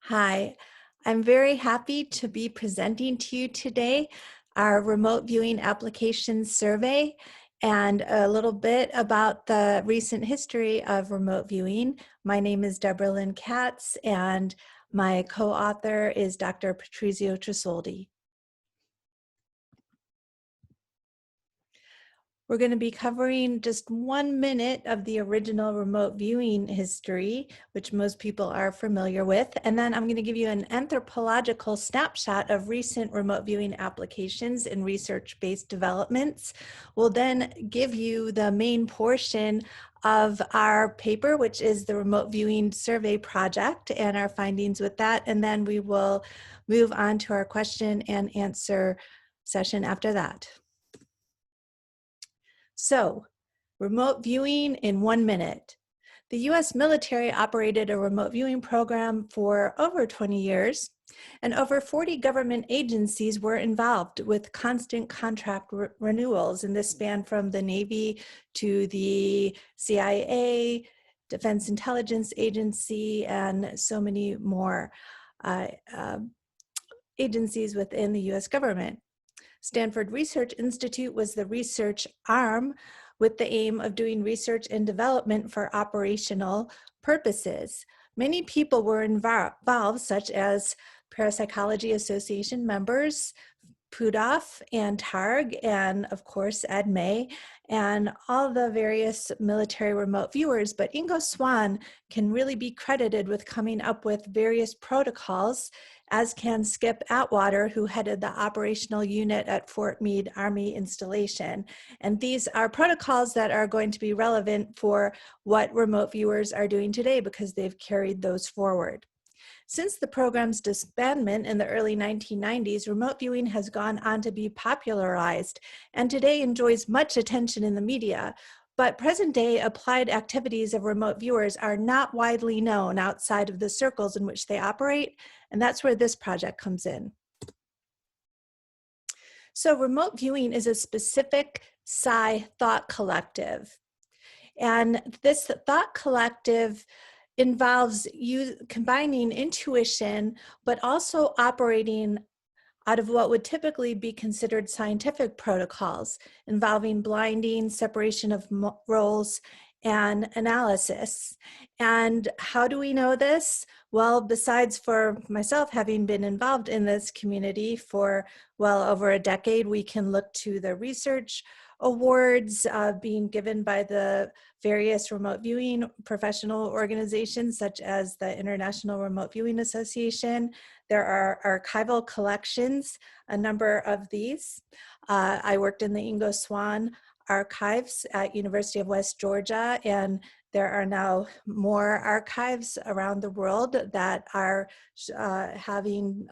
Hi, I'm very happy to be presenting to you today our remote viewing applications survey and a little bit about the recent history of remote viewing. My name is Debra Lynne Katz and my co-author is Dr. Patrizio Tressoldi. We're going to be covering just 1 minute of the original remote viewing history, which most people are familiar with. And then I'm going to give you an anthropological snapshot of recent remote viewing applications and research-based developments. We'll then give you the main portion of our paper, which is the remote viewing survey project and our findings with that. And then we will move on to our question and answer session after that. So, remote viewing in 1 minute. The US military operated a remote viewing program for over 20 years, and over 40 government agencies were involved with constant contract renewals, and this spanned from the Navy to the CIA, Defense Intelligence Agency, and so many more agencies within the US government. Stanford Research Institute was the research arm with the aim of doing research and development for operational purposes. Many people were involved, such as Parapsychology Association members, Pudov and Targ, and of course Ed May, and all the various military remote viewers. But Ingo Swann can really be credited with coming up with various protocols, as can Skip Atwater, who headed the operational unit at Fort Meade Army Installation. And these are protocols that are going to be relevant for what remote viewers are doing today because they've carried those forward. Since the program's disbandment in the early 1990s, remote viewing has gone on to be popularized and today enjoys much attention in the media. But present-day applied activities of remote viewers are not widely known outside of the circles in which they operate, and that's where this project comes in. So remote viewing is a specific psi thought collective. And this thought collective involves you combining intuition, but also operating out of what would typically be considered scientific protocols involving blinding, separation of roles, and analysis. And how do we know this? Well, besides for myself having been involved in this community for well over a decade, we can look to the research awards being given by the various remote viewing professional organizations such as the International Remote Viewing Association. There are archival collections, a number of these. I worked in the Ingo Swann archives at University of West Georgia, and there are now more archives around the world that are having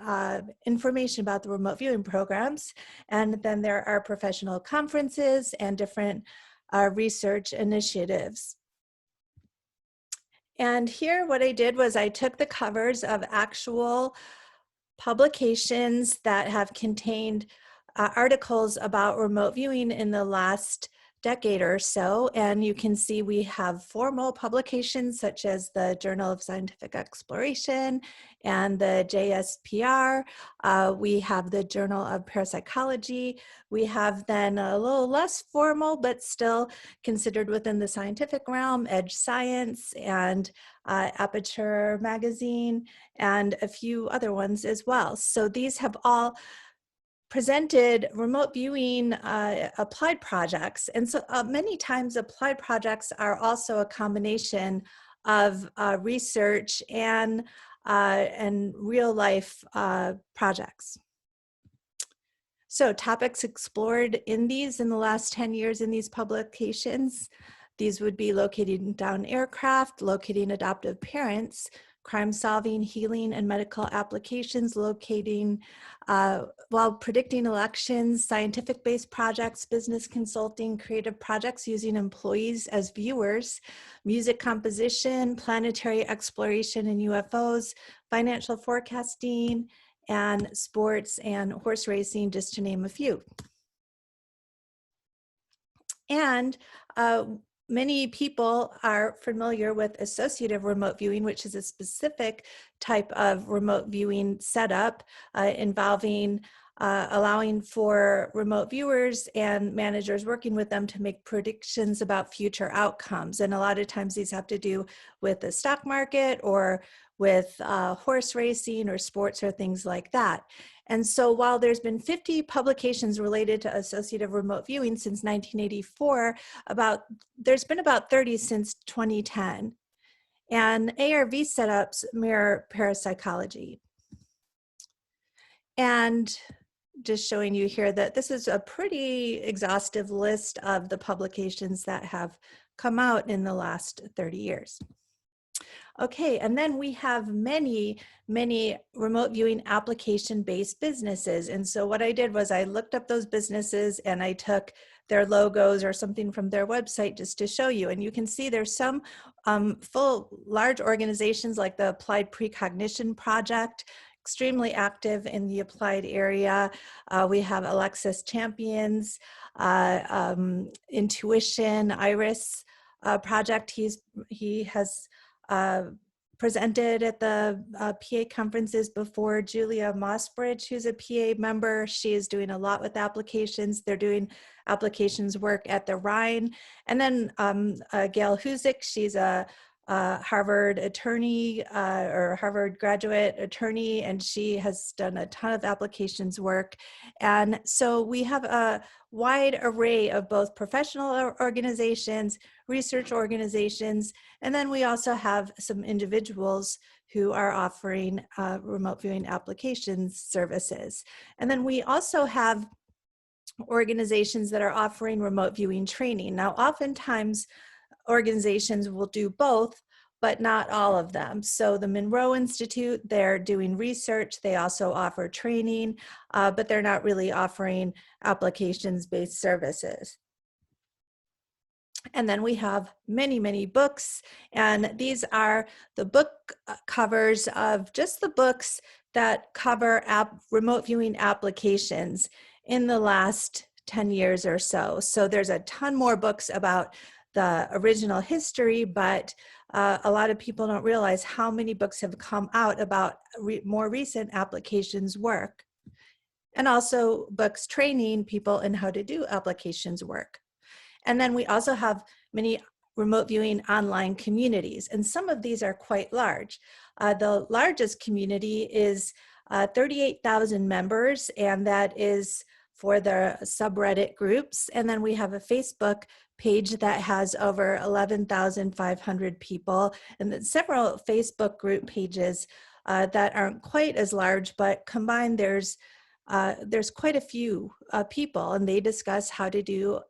information about the remote viewing programs. And then there are professional conferences and different research initiatives. And here what I did was I took the covers of actual publications that have contained articles about remote viewing in the last decade or so, and you can see we have formal publications such as the Journal of Scientific Exploration and the JSPR. We have the Journal of Parapsychology. We have then a little less formal but still considered within the scientific realm, Edge Science and Aperture Magazine, and a few other ones as well. So these have all presented remote viewing applied projects. And so many times applied projects are also a combination of research and real life projects. So topics explored in the last 10 years in these publications. These would be locating down aircraft, locating adoptive parents, crime solving, healing, and medical applications, locating while predicting elections, scientific-based projects, business consulting, creative projects using employees as viewers, music composition, planetary exploration and UFOs, financial forecasting, and sports and horse racing, just to name a few. And many people are familiar with associative remote viewing, which is a specific type of remote viewing setup involving allowing for remote viewers and managers working with them to make predictions about future outcomes. And a lot of times these have to do with the stock market or with horse racing or sports or things like that. And so while there's been 50 publications related to associative remote viewing since 1984, there's been about 30 since 2010. And ARV setups mirror parapsychology. And just showing you here that this is a pretty exhaustive list of the publications that have come out in the last 30 years. Okay, and then we have many remote viewing application-based businesses. And so what I did was I looked up those businesses and I took their logos or something from their website just to show you. And you can see there's some large organizations like the Applied Precognition Project, extremely active in the applied area. We have Alexis Champions, Intuition, Iris project. He has presented at the PA conferences before. Julia Mossbridge, who's a PA member, she is doing a lot with applications. They're doing applications work at the Rhine. And then Gail Huzik, she's a Harvard attorney or Harvard graduate attorney, and she has done a ton of applications work. And so we have a wide array of both professional organizations, research organizations, and then we also have some individuals who are offering remote viewing applications services. And then we also have organizations that are offering remote viewing training. Now, oftentimes organizations will do both, but not all of them. So the Monroe Institute, they're doing research. They also offer training, but they're not really offering applications-based services. And then we have many books, and these are the book covers of just the books that cover remote viewing applications in the last 10 years or so. So there's a ton more books about the original history, but a lot of people don't realize how many books have come out about more recent applications work, and also books training people in how to do applications work. And then we also have many remote viewing online communities, and some of these are quite large. The largest community is 38,000 members, and that is for the subreddit groups. And then we have a Facebook page that has over 11,500 people, and then several Facebook group pages that aren't quite as large, but combined there's quite a few people, and they discuss how to do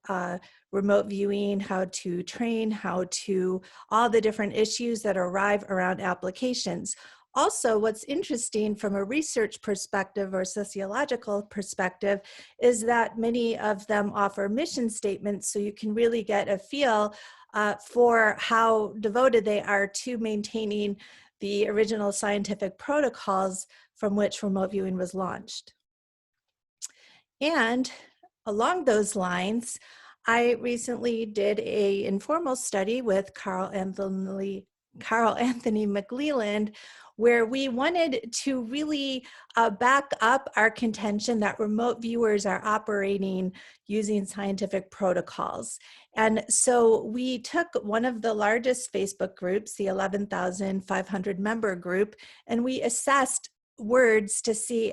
remote viewing, how to train, how to all the different issues that arrive around applications. Also, what's interesting from a research perspective or sociological perspective is that many of them offer mission statements, so you can really get a feel for how devoted they are to maintaining the original scientific protocols from which remote viewing was launched. And along those lines, I recently did an informal study with Carl Anthony McLeland, where we wanted to really back up our contention that remote viewers are operating using scientific protocols. And so we took one of the largest Facebook groups, the 11,500 member group, and we assessed words to see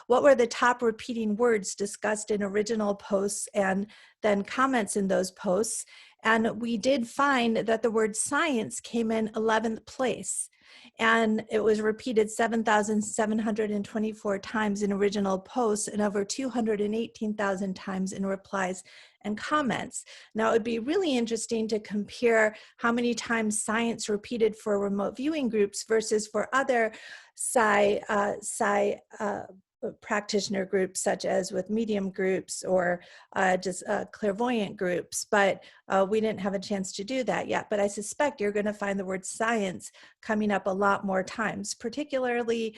what were the top repeating words discussed in original posts and then comments in those posts. And we did find that the word science came in 11th place, and it was repeated 7,724 times in original posts and over 218,000 times in replies and comments. Now, it would be really interesting to compare how many times science repeated for remote viewing groups versus for other practitioner groups, such as with medium groups or just clairvoyant groups, but we didn't have a chance to do that yet. But I suspect you're going to find the word science coming up a lot more times, particularly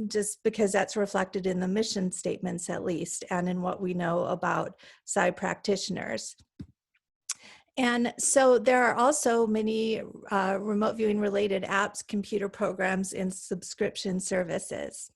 just because that's reflected in the mission statements, at least, and in what we know about psi practitioners. And so there are also many remote viewing related apps, computer programs, and subscription services.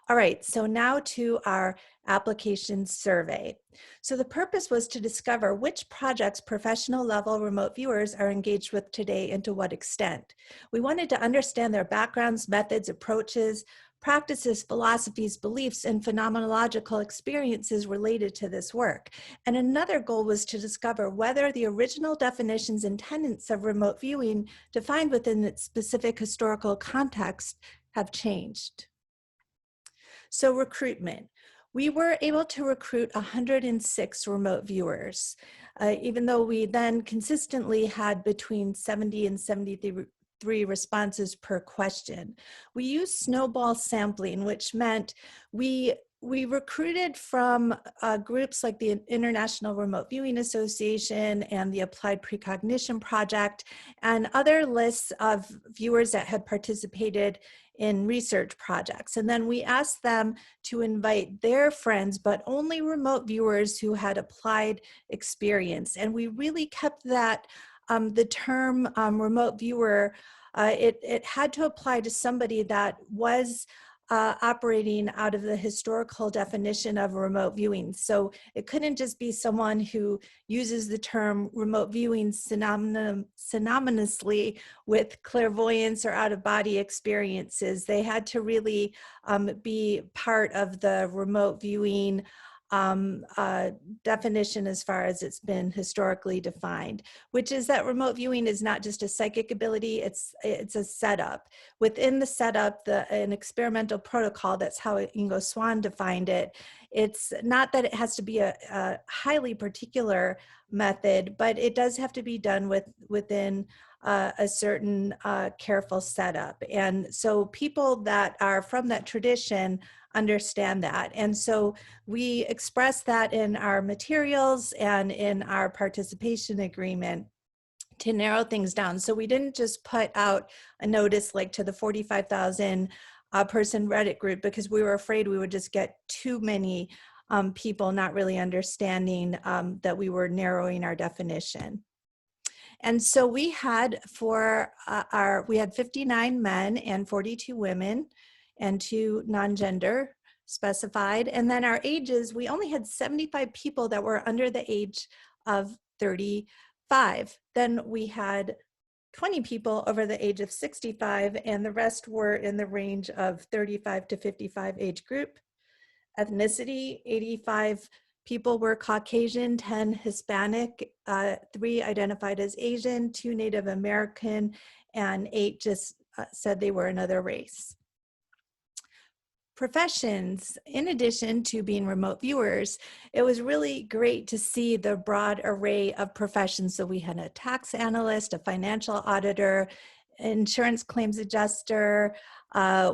All right, so now to our application survey. So the purpose was to discover which projects professional level remote viewers are engaged with today and to what extent. We wanted to understand their backgrounds, methods, approaches, practices, philosophies, beliefs, and phenomenological experiences related to this work. And another goal was to discover whether the original definitions and tenets of remote viewing defined within its specific historical context have changed. So recruitment. We were able to recruit 106 remote viewers, even though we then consistently had between 70 and 73 responses per question. We used snowball sampling, which meant we recruited from groups like the International Remote Viewing Association and the Applied Precognition Project and other lists of viewers that had participated in research projects. And then we asked them to invite their friends, but only remote viewers who had applied experience. And we really kept that, the term remote viewer, it had to apply to somebody that was operating out of the historical definition of remote viewing. So it couldn't just be someone who uses the term remote viewing synonymously with clairvoyance or out-of-body experiences. They had to really be part of the remote viewing definition as far as it's been historically defined, which is that remote viewing is not just a psychic ability, it's a setup. Within the setup, an experimental protocol, that's how Ingo Swann defined it. It's not that it has to be a highly particular method, but it does have to be done within a certain careful setup. And so people that are from that tradition understand that. And so we express that in our materials and in our participation agreement to narrow things down. So we didn't just put out a notice like to the 45,000 person Reddit group, because we were afraid we would just get too many people not really understanding that we were narrowing our definition. And so we had we had 59 men and 42 women and 2 non-gender specified. And then our ages, we only had 75 people that were under the age of 35. Then we had 20 people over the age of 65, and the rest were in the range of 35 to 55 age group. Ethnicity, 85 people were Caucasian, 10 Hispanic, 3 identified as Asian, 2 Native American, and 8 just said they were another race. Professions, in addition to being remote viewers, it was really great to see the broad array of professions. So we had a tax analyst, a financial auditor, insurance claims adjuster,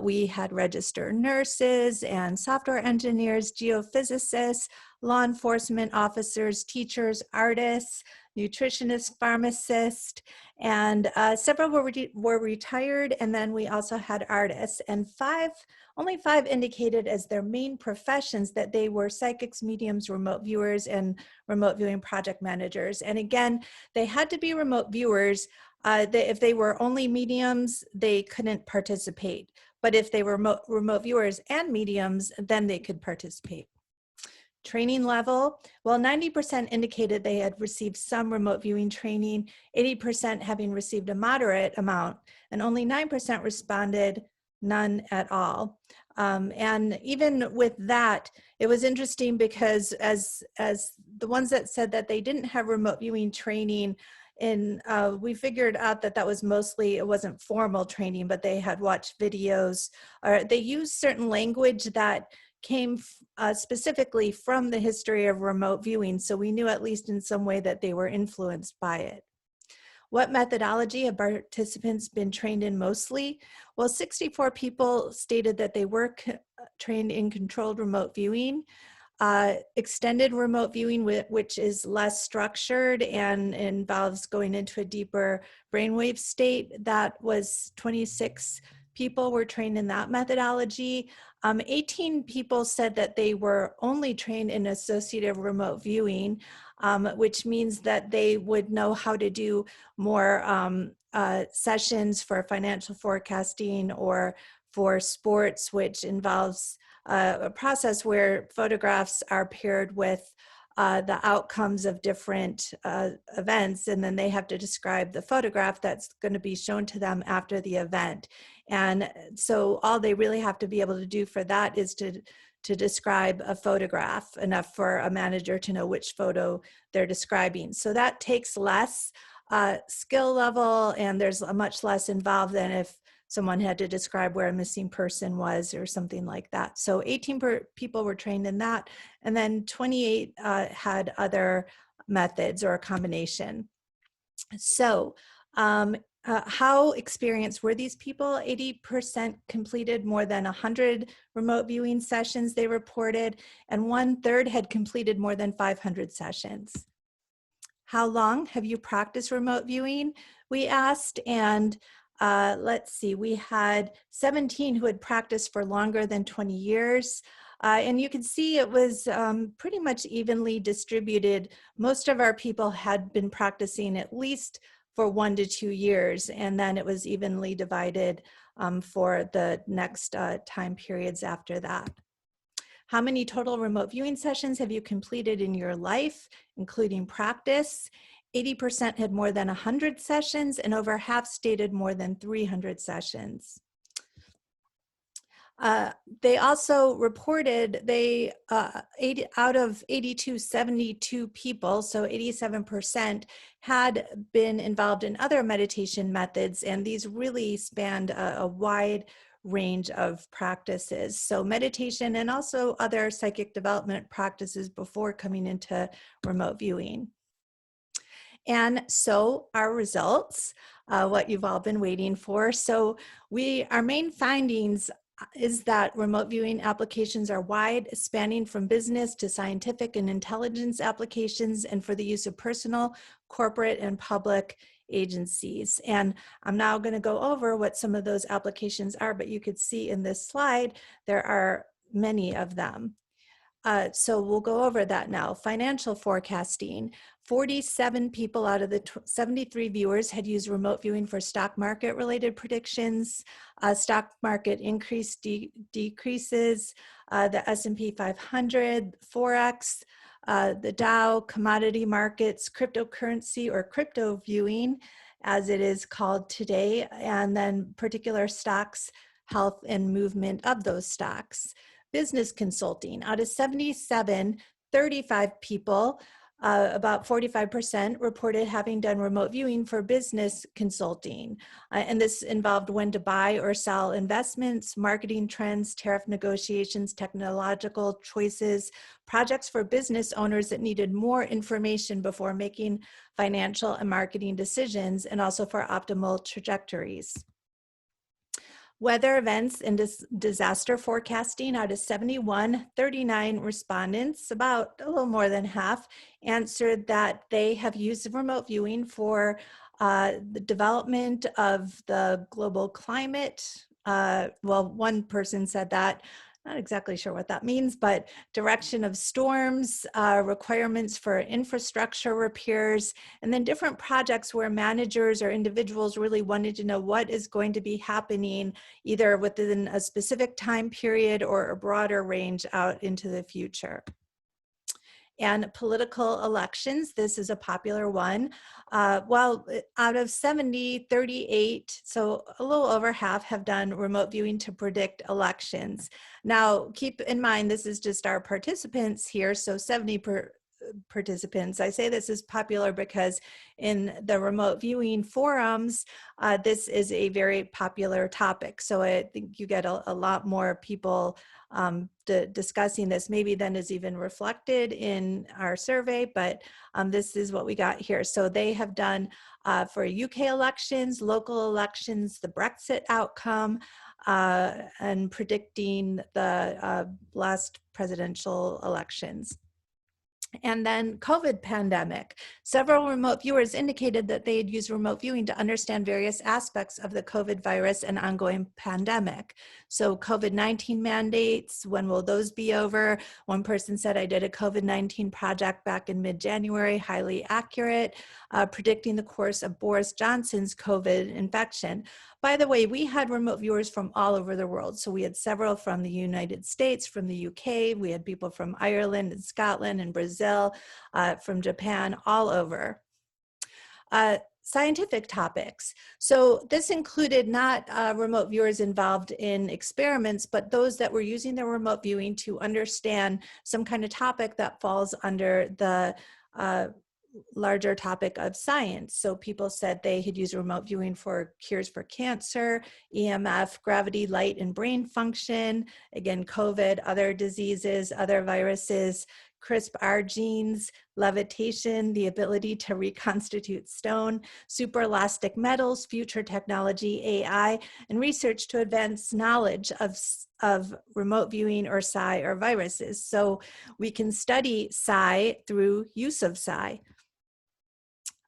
we had registered nurses and software engineers, geophysicists, law enforcement officers, teachers, artists, nutritionists, pharmacists, and several were retired, and then we also had artists, and only 5 indicated as their main professions that they were psychics, mediums, remote viewers, and remote viewing project managers. And again, they had to be remote viewers. If they were only mediums, they couldn't participate. But if they were remote viewers and mediums, then they could participate. Training level, well, 90% indicated they had received some remote viewing training, 80% having received a moderate amount, and only 9% responded none at all. And even with that, it was interesting because as the ones that said that they didn't have remote viewing training, and we figured out that that was mostly, it wasn't formal training, but they had watched videos, or they used certain language that came specifically from the history of remote viewing. So we knew at least in some way that they were influenced by it. What methodology have participants been trained in mostly? Well, 64 people stated that they were trained in controlled remote viewing. Extended remote viewing, which is less structured and involves going into a deeper brainwave state, that was 26 people were trained in that methodology. 18 people said that they were only trained in associative remote viewing. which means that they would know how to do more sessions for financial forecasting or for sports, which involves a process where photographs are paired with the outcomes of different events, and then they have to describe the photograph that's going to be shown to them after the event. And so all they really have to be able to do for that is to describe a photograph, enough for a manager to know which photo they're describing. So that takes less skill level, and there's a much less involved than if someone had to describe where a missing person was or something like that. So 18 people were trained in that, and then 28 had other methods or a combination. So how experienced were these people? 80% completed more than 100 remote viewing sessions, they reported, and 1/3 had completed more than 500 sessions. How long have you practiced remote viewing? We asked, and let's see, we had 17 who had practiced for longer than 20 years. And you can see it was pretty much evenly distributed. Most of our people had been practicing at least for 1 to 2 years, and then it was evenly divided for the next time periods after that. How many total remote viewing sessions have you completed in your life, including practice? 80% had more than 100 sessions, and over half stated more than 300 sessions. They also reported out of 72 people, so 87%, had been involved in other meditation methods, and these really spanned a wide range of practices. So meditation and also other psychic development practices before coming into remote viewing. And so our results, what you've all been waiting for. So our main findings is that remote viewing applications are wide, spanning from business to scientific and intelligence applications, and for the use of personal, corporate, and public agencies. And I'm now going to go over what some of those applications are, but you could see in this slide, there are many of them. So we'll go over that now. Financial forecasting. 47 people out of the 73 viewers had used remote viewing for stock market related predictions, stock market increase, decreases, the S&P 500, Forex, the Dow, commodity markets, cryptocurrency or crypto viewing, as it is called today, and then particular stocks, health and movement of those stocks. Business consulting. Out of 77, 35 people, about 45%, reported having done remote viewing for business consulting. And this involved when to buy or sell investments, marketing trends, tariff negotiations, technological choices, projects for business owners that needed more information before making financial and marketing decisions, and also for optimal trajectories. Weather events and disaster forecasting. Out of 71, 39 respondents, about a little more than half, answered that they have used remote viewing for the development of the global climate. Well, one person said that. Not exactly sure what that means, but direction of storms, requirements for infrastructure repairs, and then different projects where managers or individuals really wanted to know what is going to be happening either within a specific time period or a broader range out into the future. And political elections, this is a popular one. Well, out of 70, 38, so a little over half have done remote viewing to predict elections. Now, keep in mind, this is just our participants here, so 70 participants. I say this is popular because in the remote viewing forums, this is a very popular topic. So I think you get a lot more people discussing this maybe than is even reflected in our survey, but this is what we got here. So they have done for UK elections, local elections, the Brexit outcome, and predicting the last presidential elections. And then COVID pandemic. Several remote viewers indicated that they had used remote viewing to understand various aspects of the COVID virus and ongoing pandemic. So COVID-19 mandates, when will those be over? One person said, I did a COVID-19 project back in mid-January, highly accurate, predicting the course of Boris Johnson's COVID infection. By the way, we had remote viewers from all over the world. So we had several from the United States, from the UK, we had people from Ireland and Scotland and Brazil, from Japan, all over. Scientific topics. So this included not remote viewers involved in experiments, but those that were using their remote viewing to understand some kind of topic that falls under the larger topic of science. So people said they had used remote viewing for cures for cancer, EMF, gravity, light, and brain function, again, COVID, other diseases, other viruses, CRISPR genes, levitation, the ability to reconstitute stone, superelastic metals, future technology, AI, and research to advance knowledge of remote viewing or psi or viruses. So we can study psi through use of psi.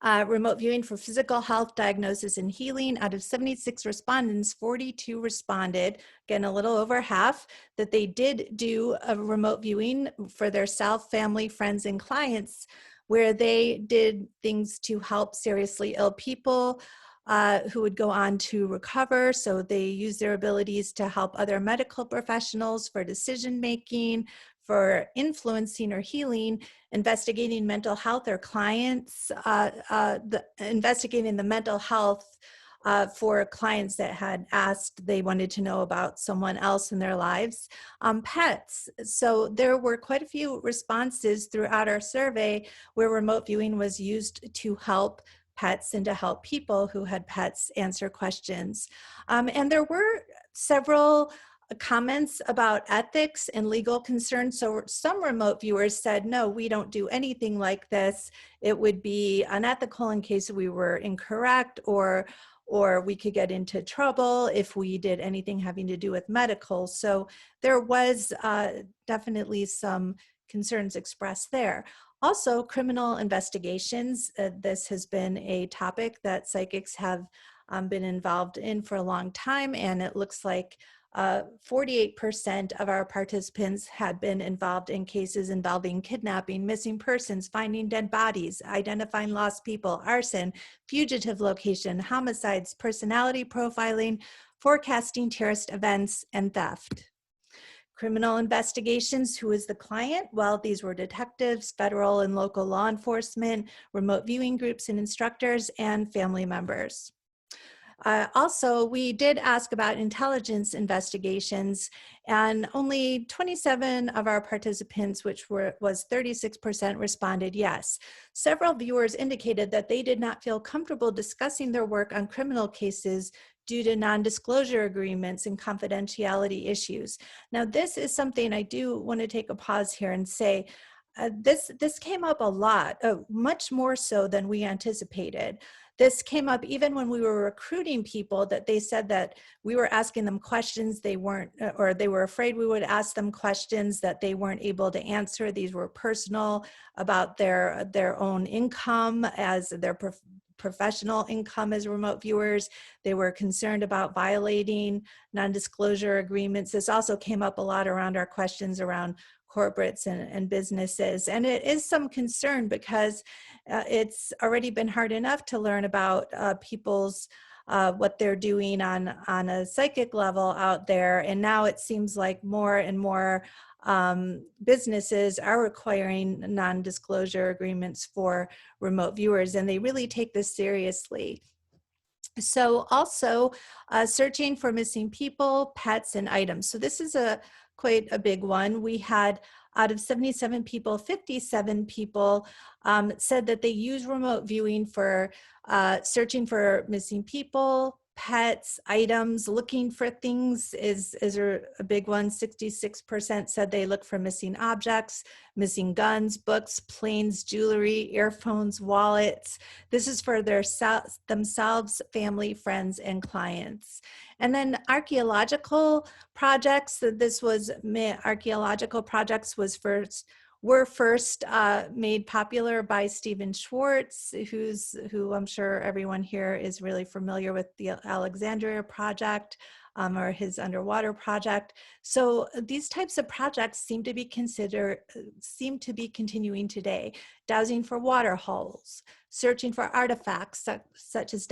Remote viewing for physical health, diagnosis, and healing. Out of 76 respondents, 42 responded, again, a little over half, that they did do a remote viewing for their self, family, friends, and clients, where they did things to help seriously ill people who would go on to recover. So they use their abilities to help other medical professionals for decision-making, for influencing or healing, investigating mental health or clients, investigating the mental health for clients that had asked, they wanted to know about someone else in their lives. Pets. So there were quite a few responses throughout our survey where remote viewing was used to help pets and to help people who had pets answer questions. And there were several comments about ethics and legal concerns. So some remote viewers said, no, we don't do anything like this. It would be unethical in case we were incorrect, or we could get into trouble if we did anything having to do with medical. So there was definitely some concerns expressed there. Also, criminal investigations. This has been a topic that psychics have been involved in for a long time, and it looks like 48% of our participants had been involved in cases involving kidnapping, missing persons, finding dead bodies, identifying lost people, arson, fugitive location, homicides, personality profiling, forecasting terrorist events, and theft. Criminal investigations, who is the client? Well, these were detectives, federal and local law enforcement, remote viewing groups and instructors, and family members. Also, we did ask about intelligence investigations, and only 27 of our participants, which was 36%, responded yes. Several viewers indicated that they did not feel comfortable discussing their work on criminal cases due to non-disclosure agreements and confidentiality issues. Now, this is something I do want to take a pause here and say, this came up a lot, much more so than we anticipated. This came up even when we were recruiting people, that they said that we were asking them questions they weren't, or they were afraid we would ask them questions that they weren't able to answer. These were personal, about their own income, as their professional income as remote viewers. They were concerned about violating non-disclosure agreements. This also came up a lot around our questions around corporates and businesses. And it is some concern because it's already been hard enough to learn about people's what they're doing on a psychic level out there. And now it seems like more and more businesses are requiring non-disclosure agreements for remote viewers, and they really take this seriously. So also searching for missing people, pets, and items. So this is quite a big one. We had, out of 77 people, 57 people said that they use remote viewing for searching for missing people, pets, items. Looking for things is a big one. 66% said they look for missing objects, missing guns, books, planes, jewelry, earphones, wallets. This is for themselves, family, friends, and clients. And then archaeological projects. Archaeological projects was first were first made popular by Stephen Schwartz, who I'm sure everyone here is really familiar with the Alexandria Project, or his underwater project. So these types of projects seem to be continuing today. Dowsing for water holes, searching for artifacts such as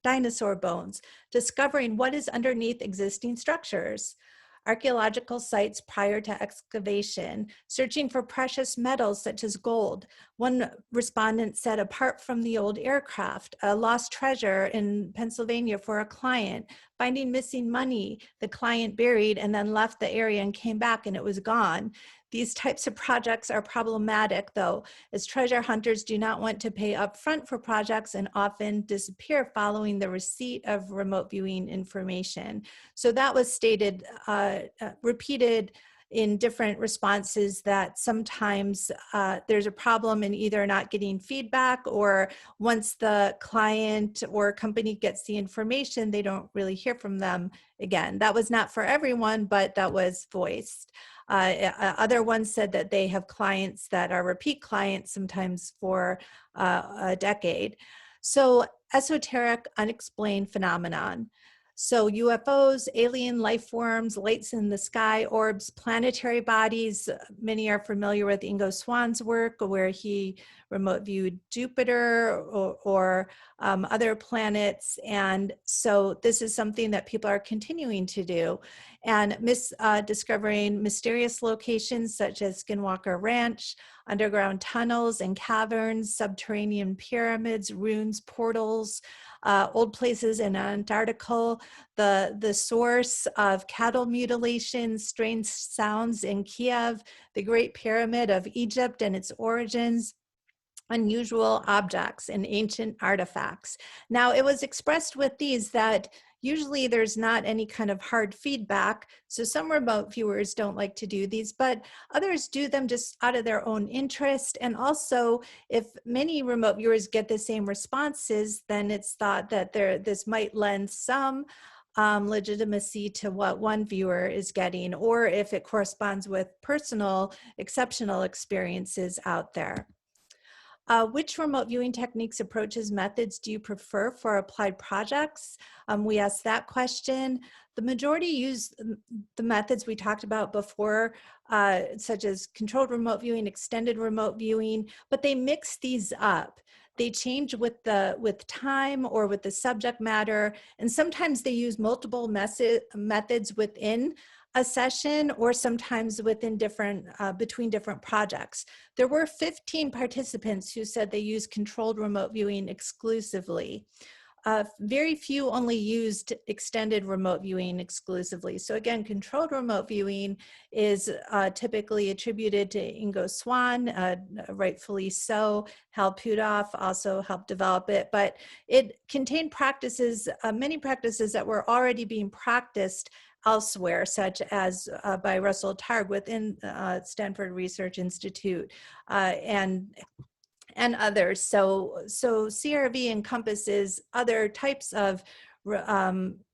dinosaur bones, discovering what is underneath existing structures, archaeological sites prior to excavation, searching for precious metals such as gold. One respondent said, apart from the old aircraft, a lost treasure in Pennsylvania for a client, finding missing money the client buried and then left the area and came back and it was gone. These types of projects are problematic, though, as treasure hunters do not want to pay upfront for projects and often disappear following the receipt of remote viewing information. So that was stated, repeated in different responses, that sometimes there's a problem in either not getting feedback, or once the client or company gets the information, they don't really hear from them again. That was not for everyone, but that was voiced. Other ones said that they have clients that are repeat clients, sometimes for a decade. So esoteric, unexplained phenomenon. So UFOs, alien life forms, lights in the sky, orbs, planetary bodies. Many are familiar with Ingo Swann's work, where he remote viewed Jupiter or other planets. And so this is something that people are continuing to do. And discovering mysterious locations such as Skinwalker Ranch, underground tunnels and caverns, subterranean pyramids, ruins, portals, old places in Antarctica, the source of cattle mutilations, strange sounds in Kiev, the Great Pyramid of Egypt and its origins, unusual objects and ancient artifacts. Now, it was expressed with these that usually there's not any kind of hard feedback. So some remote viewers don't like to do these, but others do them just out of their own interest. And also, if many remote viewers get the same responses, then it's thought that this might lend some legitimacy to what one viewer is getting, or if it corresponds with personal, exceptional experiences out there. Which remote viewing techniques, approaches, methods do you prefer for applied projects? We asked that question. The majority use the methods we talked about before, such as controlled remote viewing, extended remote viewing, but they mix these up. They change with time or with the subject matter, and sometimes they use multiple methods within a session, or sometimes within between different projects. There were 15 participants who said they used controlled remote viewing exclusively. Very few only used extended remote viewing exclusively. So again, controlled remote viewing is typically attributed to Ingo Swann, rightfully so. Hal Puthoff also helped develop it, but it contained practices, many practices that were already being practiced elsewhere, such as by Russell Targ within Stanford Research Institute and others. So CRV encompasses other types of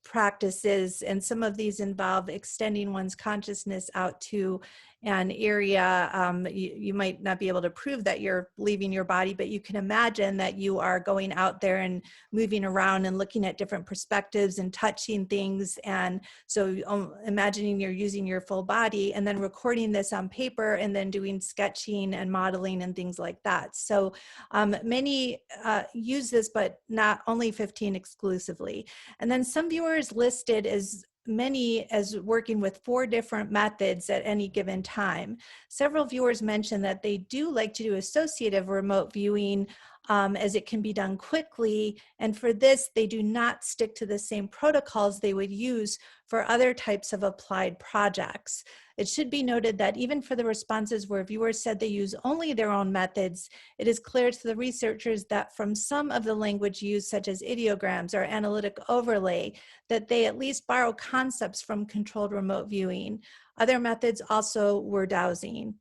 practices, and some of these involve extending one's consciousness out to an area. You might not be able to prove that you're leaving your body, but you can imagine that you are going out there and moving around and looking at different perspectives and touching things. And so imagining you're using your full body and then recording this on paper and then doing sketching and modeling and things like that. So many use this, but not only 15 exclusively. And then some viewers listed as many as working with 4 different methods at any given time. Several viewers mentioned that they do like to do associative remote viewing, as it can be done quickly. And for this, they do not stick to the same protocols they would use for other types of applied projects. It should be noted that even for the responses where viewers said they use only their own methods, it is clear to the researchers that from some of the language used, such as ideograms or analytic overlay, that they at least borrow concepts from controlled remote viewing. Other methods also were dowsing.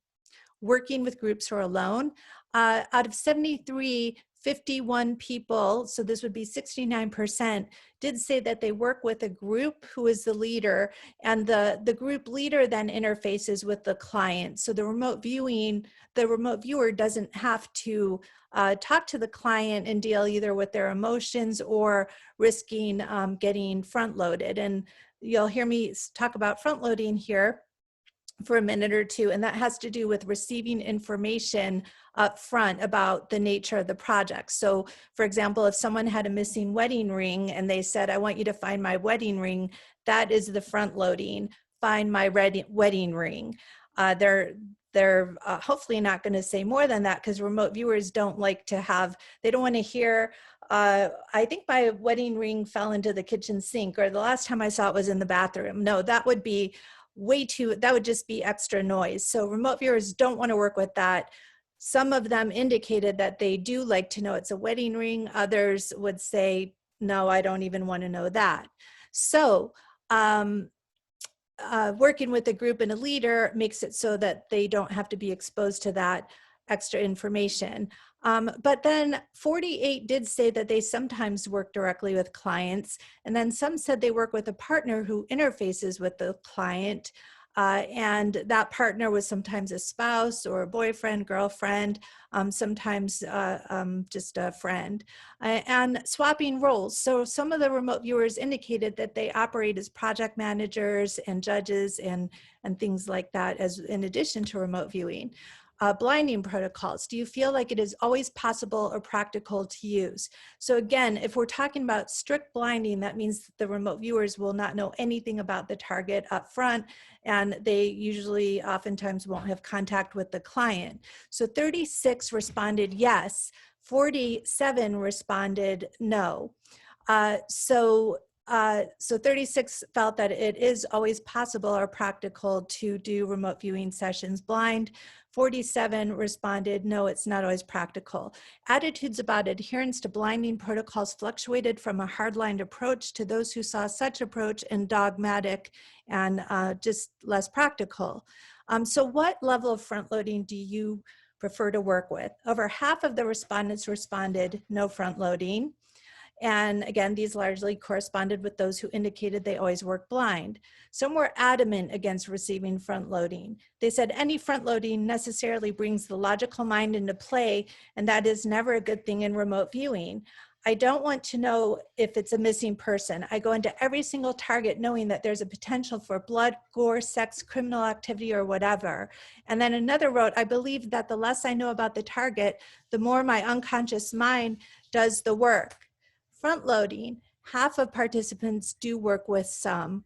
Working with groups or alone. Out of 73, 51 people, so this would be 69%, did say that they work with a group who is the leader, and the group leader then interfaces with the client. So the remote viewer doesn't have to talk to the client and deal either with their emotions or risking getting front-loaded. And you'll hear me talk about front-loading here for a minute or two, and that has to do with receiving information up front about the nature of the project. So for example, if someone had a missing wedding ring and they said, I want you to find my wedding ring, that is the front loading, find my wedding ring. They're hopefully not going to say more than that, because remote viewers don't like to have, they don't want to hear, I think my wedding ring fell into the kitchen sink, or the last time I saw it was in the bathroom. No, that would be that would just be extra noise. So remote viewers don't want to work with that. Some of them indicated that they do like to know it's a wedding ring. Others would say, no, I don't even want to know that. So working with a group and a leader makes it so that they don't have to be exposed to that extra information. But then 48 did say that they sometimes work directly with clients, and then some said they work with a partner who interfaces with the client, and that partner was sometimes a spouse or a boyfriend, girlfriend, sometimes just a friend, and swapping roles. So some of the remote viewers indicated that they operate as project managers and judges and things like that, as in addition to remote viewing. Blinding protocols. Do you feel like it is always possible or practical to use? So again, if we're talking about strict blinding, that means that the remote viewers will not know anything about the target up front, and they usually oftentimes won't have contact with the client. So 36 responded yes, 47 responded no. So 36 felt that it is always possible or practical to do remote viewing sessions blind. 47 responded, no, it's not always practical. Attitudes about adherence to blinding protocols fluctuated from a hardline approach to those who saw such approach and dogmatic and just less practical. So what level of front loading do you prefer to work with? Over half of the respondents responded no front loading. And again, these largely corresponded with those who indicated they always work blind. Some were adamant against receiving front loading. They said any front loading necessarily brings the logical mind into play, and that is never a good thing in remote viewing. I don't want to know if it's a missing person. I go into every single target knowing that there's a potential for blood, gore, sex, criminal activity, or whatever. And then another wrote, I believe that the less I know about the target, the more my unconscious mind does the work. Front loading, half of participants do work with some.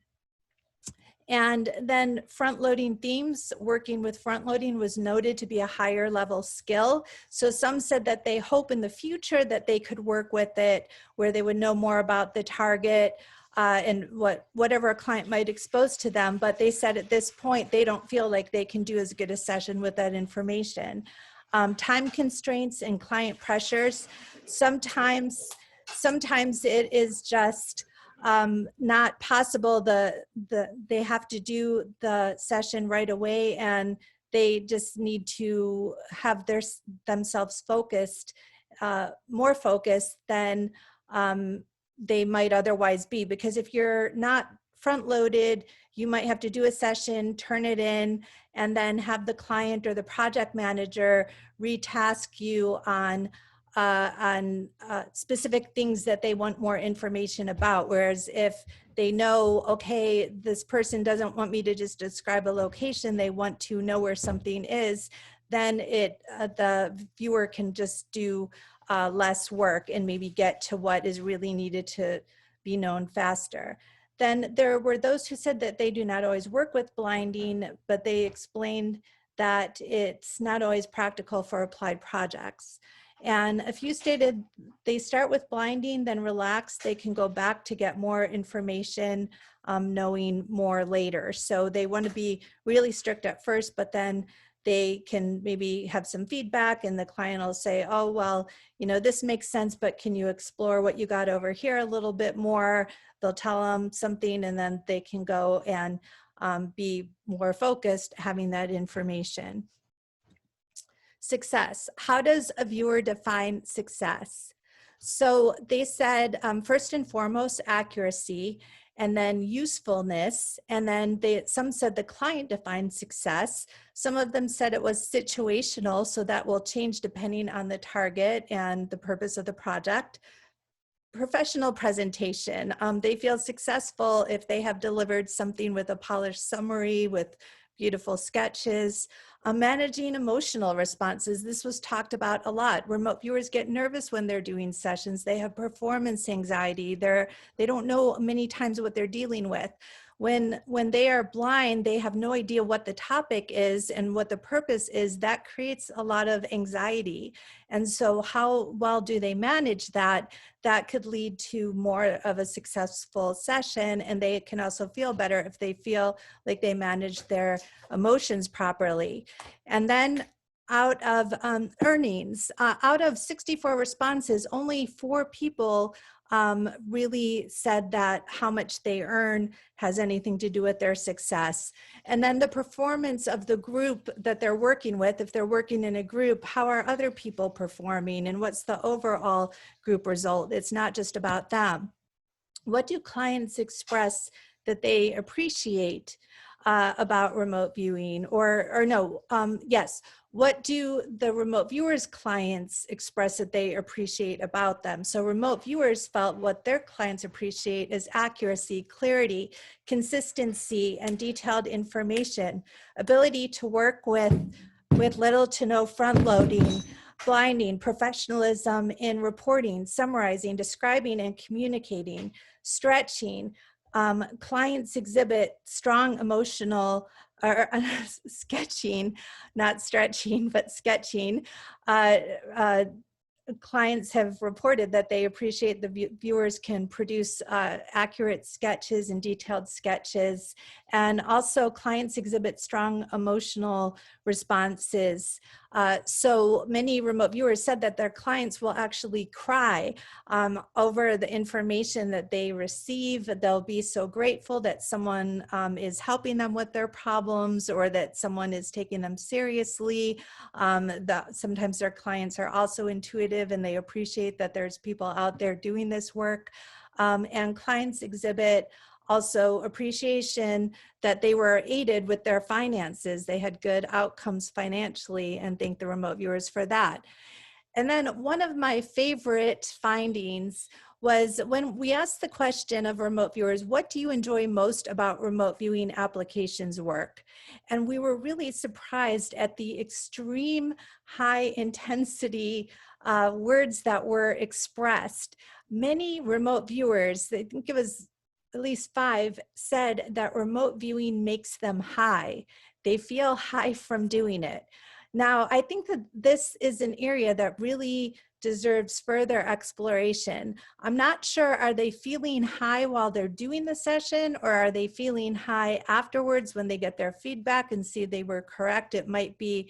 And then front loading themes, working with front loading was noted to be a higher level skill. So some said that they hope in the future that they could work with it, where they would know more about the target and whatever a client might expose to them. But they said at this point, they don't feel like they can do as good a session with that information. Time constraints and client pressures. Sometimes it is just not possible. They have to do the session right away, and they just need to have themselves focused, more focused than they might otherwise be. Because if you're not front loaded, you might have to do a session, turn it in, and then have the client or the project manager retask you on specific things that they want more information about. Whereas if they know, okay, this person doesn't want me to just describe a location, they want to know where something is, then the viewer can just do less work and maybe get to what is really needed to be known faster. Then there were those who said that they do not always work with blinding, but they explained that it's not always practical for applied projects. And a few stated they start with blinding, then relax. They can go back to get more information, knowing more later. So they want to be really strict at first, but then they can maybe have some feedback, and the client will say, oh, well, you know, this makes sense, but can you explore what you got over here a little bit more? They'll tell them something, and then they can go and be more focused having that information. Success. How does a viewer define success? So they said, first and foremost, accuracy, and then usefulness. And then some said the client defined success. Some of them said it was situational, so that will change depending on the target and the purpose of the project. Professional presentation. They feel successful if they have delivered something with a polished summary, with beautiful sketches. Managing emotional responses. This was talked about a lot. Remote viewers get nervous when they're doing sessions. They have performance anxiety. They don't know many times what they're dealing with. When they are blind, they have no idea what the topic is and what the purpose is. That creates a lot of anxiety. And so how well do they manage that? That could lead to more of a successful session, and they can also feel better if they feel like they manage their emotions properly. And then out of earnings, out of 64 responses, only 4 people really said that how much they earn has anything to do with their success. And then the performance of the group that they're working with, if they're working in a group, how are other people performing and what's the overall group result? It's not just about them. What do clients express that they appreciate about remote viewing? Yes, what do the remote viewers' clients express that they appreciate about them? So remote viewers felt what their clients appreciate is accuracy, clarity, consistency, and detailed information, ability to work with little to no front loading, blinding, professionalism in reporting, summarizing, describing, and communicating, stretching. Clients exhibit strong emotional or sketching, not stretching, but sketching. Clients have reported that they appreciate the viewers can produce accurate sketches and detailed sketches. And also clients exhibit strong emotional responses. So many remote viewers said that their clients will actually cry over the information that they receive. They'll be so grateful that someone is helping them with their problems or that someone is taking them seriously. Sometimes their clients are also intuitive and they appreciate that there's people out there doing this work. And clients exhibit also appreciation that they were aided with their finances. They had good outcomes financially and thank the remote viewers for that. And then one of my favorite findings was when we asked the question of remote viewers, what do you enjoy most about remote viewing applications work? And we were really surprised at the extreme high intensity words that were expressed. Many remote viewers, they think it was at least 5, said that remote viewing makes them high. They feel high from doing it. Now, I think that this is an area that really deserves further exploration. I'm not sure, are they feeling high while they're doing the session, or are they feeling high afterwards when they get their feedback and see they were correct? It might be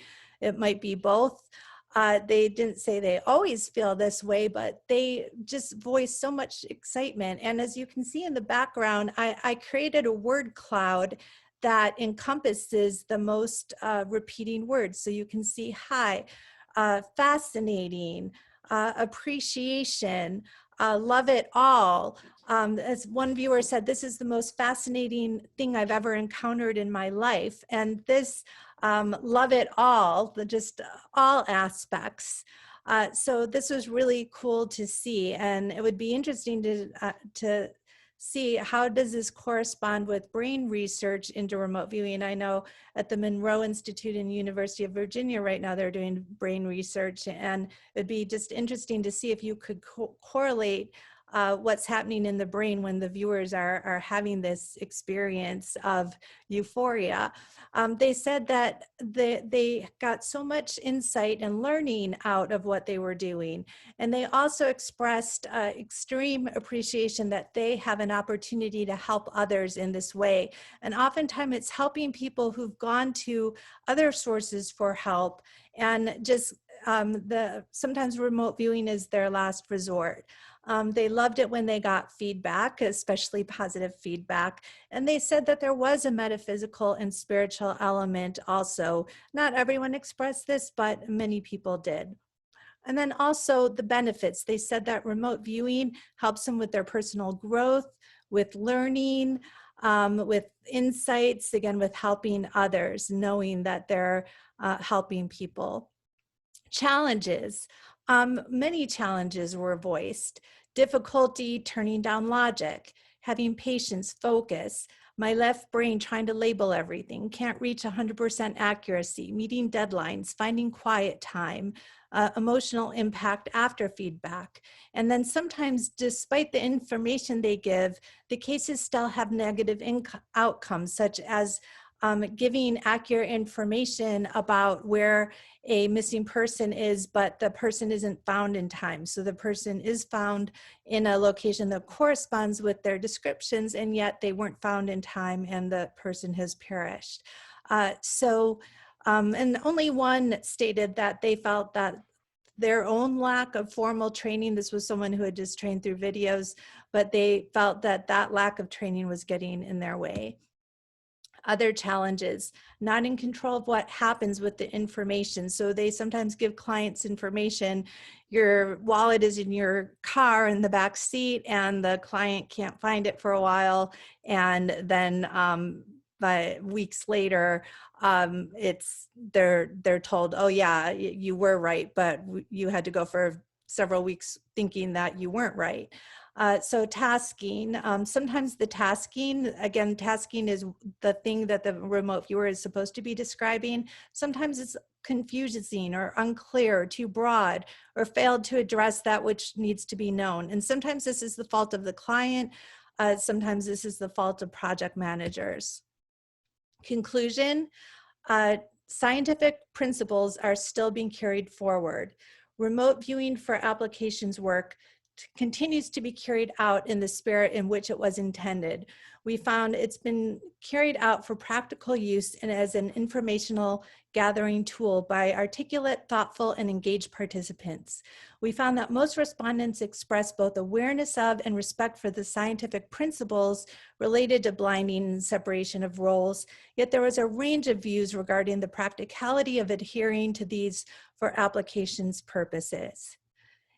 both. They didn't say they always feel this way, but they just voice so much excitement. And as you can see in the background, I created a word cloud that encompasses the most repeating words. So you can see high, fascinating, appreciation, love it all. As one viewer said, this is the most fascinating thing I've ever encountered in my life. And this love it all, just all aspects. So this was really cool to see, and it would be interesting to see how does this correspond with brain research into remote viewing. I know at the Monroe Institute and University of Virginia right now they're doing brain research, and it'd be just interesting to see if you could correlate what's happening in the brain when the viewers are having this experience of euphoria. They said that they got so much insight and learning out of what they were doing. And they also expressed extreme appreciation that they have an opportunity to help others in this way. And oftentimes it's helping people who've gone to other sources for help, and just sometimes remote viewing is their last resort. They loved it when they got feedback, especially positive feedback. And they said that there was a metaphysical and spiritual element also. Not everyone expressed this, but many people did. And then also the benefits. They said that remote viewing helps them with their personal growth, with learning, with insights, again, with helping others, knowing that they're helping people. Challenges. Many challenges were voiced. Difficulty turning down logic, having patience, focus, my left brain trying to label everything, can't reach 100% accuracy, meeting deadlines, finding quiet time, emotional impact after feedback. And then sometimes, despite the information they give, the cases still have negative outcomes, such as giving accurate information about where a missing person is, but the person isn't found in time. So the person is found in a location that corresponds with their descriptions, and yet they weren't found in time and the person has perished. And only one stated that they felt that their own lack of formal training, this was someone who had just trained through videos, but they felt that that lack of training was getting in their way. Other challenges, not in control of what happens with the information. So they sometimes give clients information. Your wallet is in your car in the back seat and the client can't find it for a while. And then by weeks later, they're told, oh yeah, you were right, but you had to go for several weeks thinking that you weren't right. So tasking, sometimes the tasking, again, tasking is the thing that the remote viewer is supposed to be describing. Sometimes it's confusing or unclear, or too broad, or failed to address that which needs to be known. And sometimes this is the fault of the client. Sometimes this is the fault of project managers. Conclusion, scientific principles are still being carried forward. Remote viewing for applications work continues to be carried out in the spirit in which it was intended. We found it's been carried out for practical use and as an informational gathering tool by articulate, thoughtful, and engaged participants. We found that most respondents expressed both awareness of and respect for the scientific principles related to blinding and separation of roles, yet there was a range of views regarding the practicality of adhering to these for applications purposes.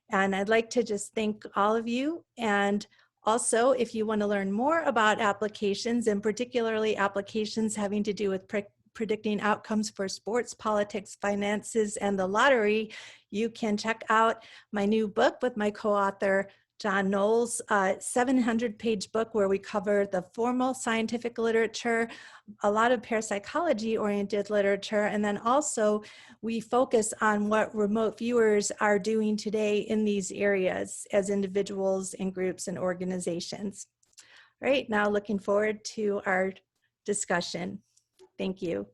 And I'd like to just thank all of you. And also, if you want to learn more about applications, and particularly applications having to do with predicting outcomes for sports, politics, finances, and the lottery, you can check out my new book with my co-author, John Knowles, 700-page book where we cover the formal scientific literature, a lot of parapsychology-oriented literature, and then also we focus on what remote viewers are doing today in these areas as individuals and groups and organizations. All right, now looking forward to our discussion. Thank you.